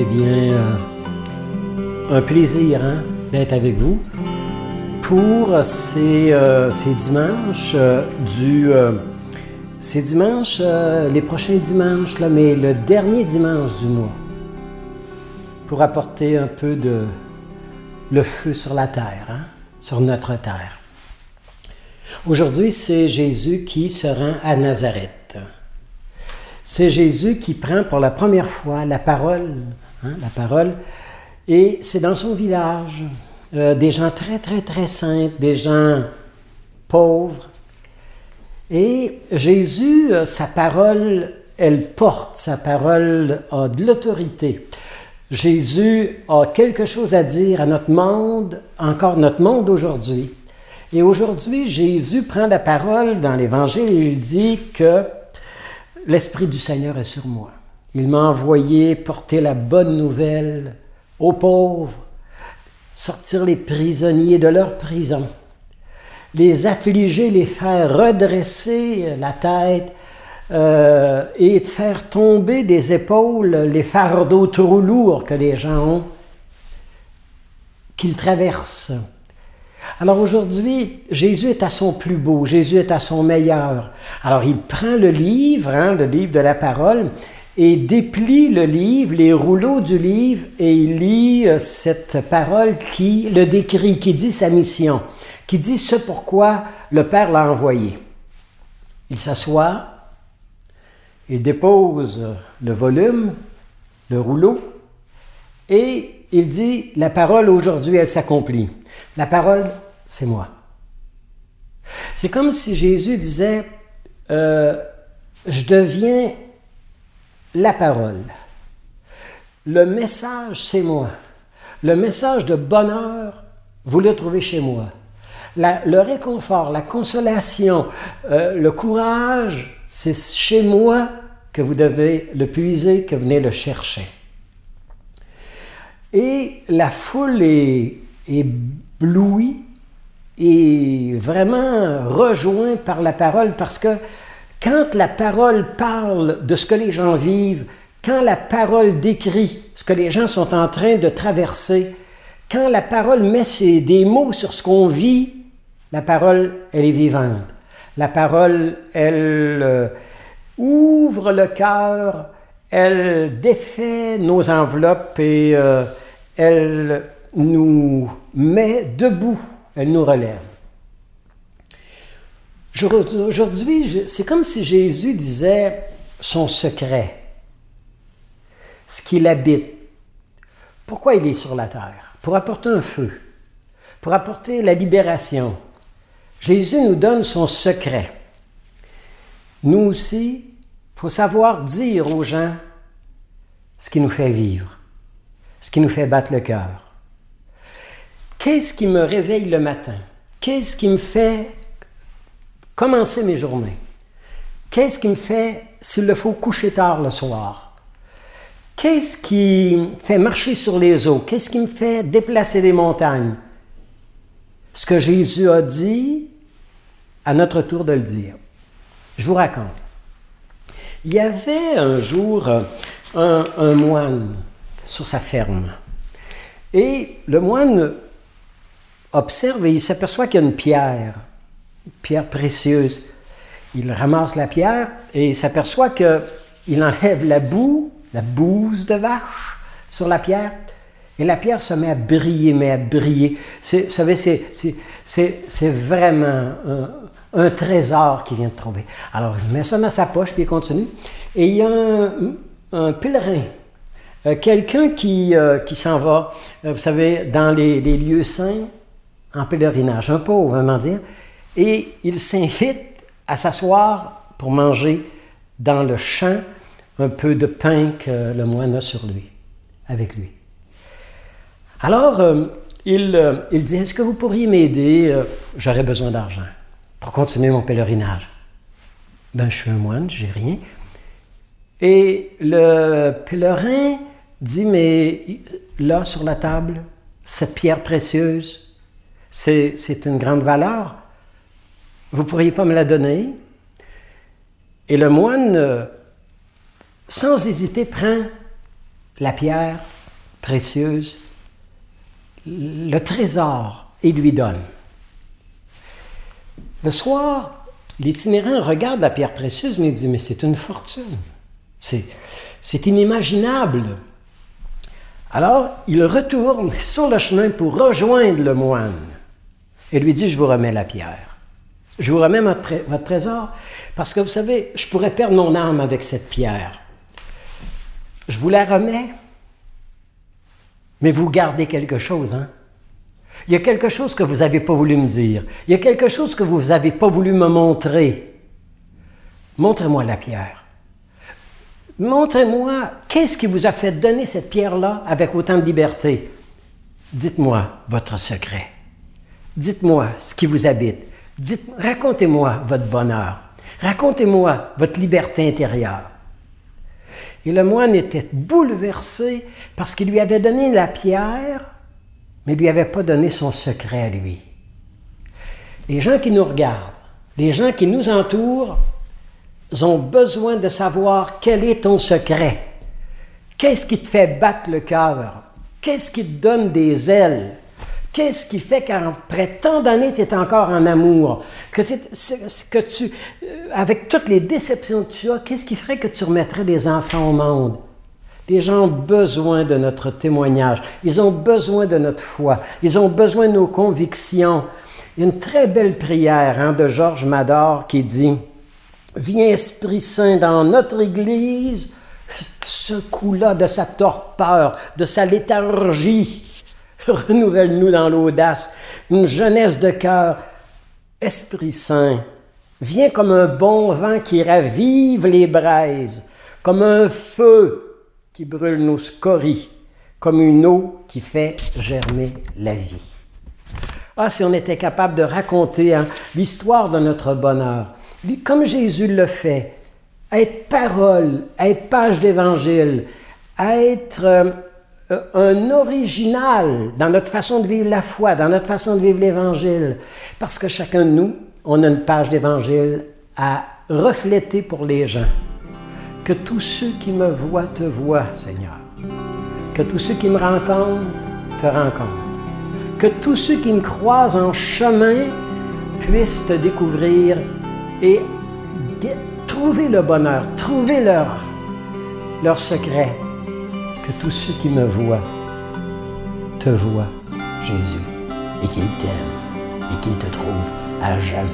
Eh bien, un plaisir d'être avec vous pour ces dimanches les prochains dimanches, là, mais le dernier dimanche du mois, pour apporter un peu de le feu sur la terre, sur notre terre. Aujourd'hui, c'est Jésus qui se rend à Nazareth. C'est Jésus qui prend pour la première fois la parole, et c'est dans son village, des gens très, très, très simples, des gens pauvres. Et Jésus, sa parole, elle porte, sa parole a de l'autorité. Jésus a quelque chose à dire à notre monde, encore notre monde aujourd'hui. Et aujourd'hui, Jésus prend la parole dans l'Évangile et il dit que l'Esprit du Seigneur est sur moi. Il m'a envoyé porter la bonne nouvelle aux pauvres, sortir les prisonniers de leur prison, les affliger, les faire redresser la tête et de faire tomber des épaules les fardeaux trop lourds que les gens ont, qu'ils traversent. Alors aujourd'hui, Jésus est à son plus beau, Jésus est à son meilleur. Alors il prend le livre de la parole, et déplie le livre, les rouleaux du livre, et il lit cette parole qui le décrit, qui dit sa mission, qui dit ce pourquoi le Père l'a envoyé. Il s'assoit, il dépose le volume, le rouleau, et il dit, la parole aujourd'hui, elle s'accomplit. La parole, c'est moi. C'est comme si Jésus disait, je deviens la parole. Le message, c'est moi. Le message de bonheur, vous le trouvez chez moi. Le réconfort, la consolation, le courage, c'est chez moi que vous devez le puiser, que vous venez le chercher. Et la foule est éblouie et vraiment rejointe par la parole, parce que quand la parole parle de ce que les gens vivent, quand la parole décrit ce que les gens sont en train de traverser, quand la parole met des mots sur ce qu'on vit, la parole, elle est vivante. La parole, elle ouvre le cœur, elle défait nos enveloppes et elle nous met debout, elle nous relève. Aujourd'hui, c'est comme si Jésus disait son secret, ce qu'il habite. Pourquoi il est sur la terre? Pour apporter un feu, pour apporter la libération. Jésus nous donne son secret. Nous aussi, il faut savoir dire aux gens ce qui nous fait vivre, ce qui nous fait battre le cœur. Qu'est-ce qui me réveille le matin? Qu'est-ce qui me fait commencer mes journées? Qu'est-ce qui me fait, s'il le faut, coucher tard le soir? Qu'est-ce qui me fait marcher sur les eaux? Qu'est-ce qui me fait déplacer des montagnes? Ce que Jésus a dit, à notre tour de le dire. Je vous raconte. Il y avait un jour un moine sur sa ferme. Et le moine observe et il s'aperçoit qu'il y a une pierre précieuse. Il ramasse la pierre et il s'aperçoit qu'il enlève la bouse de vache sur la pierre, et la pierre se met à briller, Vous savez, c'est vraiment un trésor qu'il vient de trouver. Alors, il met ça dans sa poche, puis il continue. Et il y a un pèlerin, quelqu'un qui s'en va, vous savez, dans les lieux saints, en pèlerinage, un pauvre, on va dire, et il s'invite à s'asseoir pour manger dans le champ un peu de pain que le moine a sur lui, avec lui. Alors, il dit, est-ce que vous pourriez m'aider? J'aurais besoin d'argent pour continuer mon pèlerinage. Ben, je suis un moine, j'ai rien. Et le pèlerin dit, mais là, sur la table, cette pierre précieuse, c'est une grande valeur. Vous ne pourriez pas me la donner? Et le moine, sans hésiter, prend la pierre précieuse, le trésor, et lui donne. Le soir, l'itinérant regarde la pierre précieuse, mais il dit, mais c'est une fortune. C'est inimaginable. Alors, il retourne sur le chemin pour rejoindre le moine et lui dit, je vous remets la pierre. Je vous remets votre trésor parce que vous savez, je pourrais perdre mon âme avec cette pierre. Je vous la remets, mais vous gardez quelque chose, hein? Il y a quelque chose que vous n'avez pas voulu me dire. Il y a quelque chose que vous n'avez pas voulu me montrer. Montrez-moi la pierre. Montrez-moi, qu'est-ce qui vous a fait donner cette pierre-là avec autant de liberté? Dites-moi votre secret. Dites-moi ce qui vous habite. Racontez-moi votre bonheur. Racontez-moi votre liberté intérieure. Et le moine était bouleversé parce qu'il lui avait donné la pierre, mais il ne lui avait pas donné son secret à lui. Les gens qui nous regardent, les gens qui nous entourent, ont besoin de savoir quel est ton secret. Qu'est-ce qui te fait battre le cœur? Qu'est-ce qui te donne des ailes? Qu'est-ce qui fait qu'après tant d'années, tu es encore en amour? Avec toutes les déceptions que tu as, qu'est-ce qui ferait que tu remettrais des enfants au monde? Les gens ont besoin de notre témoignage. Ils ont besoin de notre foi. Ils ont besoin de nos convictions. Il y a une très belle prière de Georges Mador qui dit « Viens Esprit Saint dans notre Église, secoue-la de sa torpeur, de sa léthargie. Renouvelle-nous dans l'audace, une jeunesse de cœur. Esprit Saint, viens comme un bon vent qui ravive les braises, comme un feu qui brûle nos scories, comme une eau qui fait germer la vie. » Ah, si on était capable de raconter l'histoire de notre bonheur, comme Jésus le fait, à être parole, à être page d'évangile, à être un original dans notre façon de vivre la foi, dans notre façon de vivre l'Évangile, parce que chacun de nous, on a une page d'Évangile à refléter pour les gens. Que tous ceux qui me voient te voient, Seigneur. Que tous ceux qui me rencontrent te rencontrent. Que tous ceux qui me croisent en chemin puissent te découvrir et trouver le bonheur, trouver leur secret. Que tous ceux qui me voient te voient, Jésus, et qu'ils t'aiment et qu'ils te trouvent à jamais.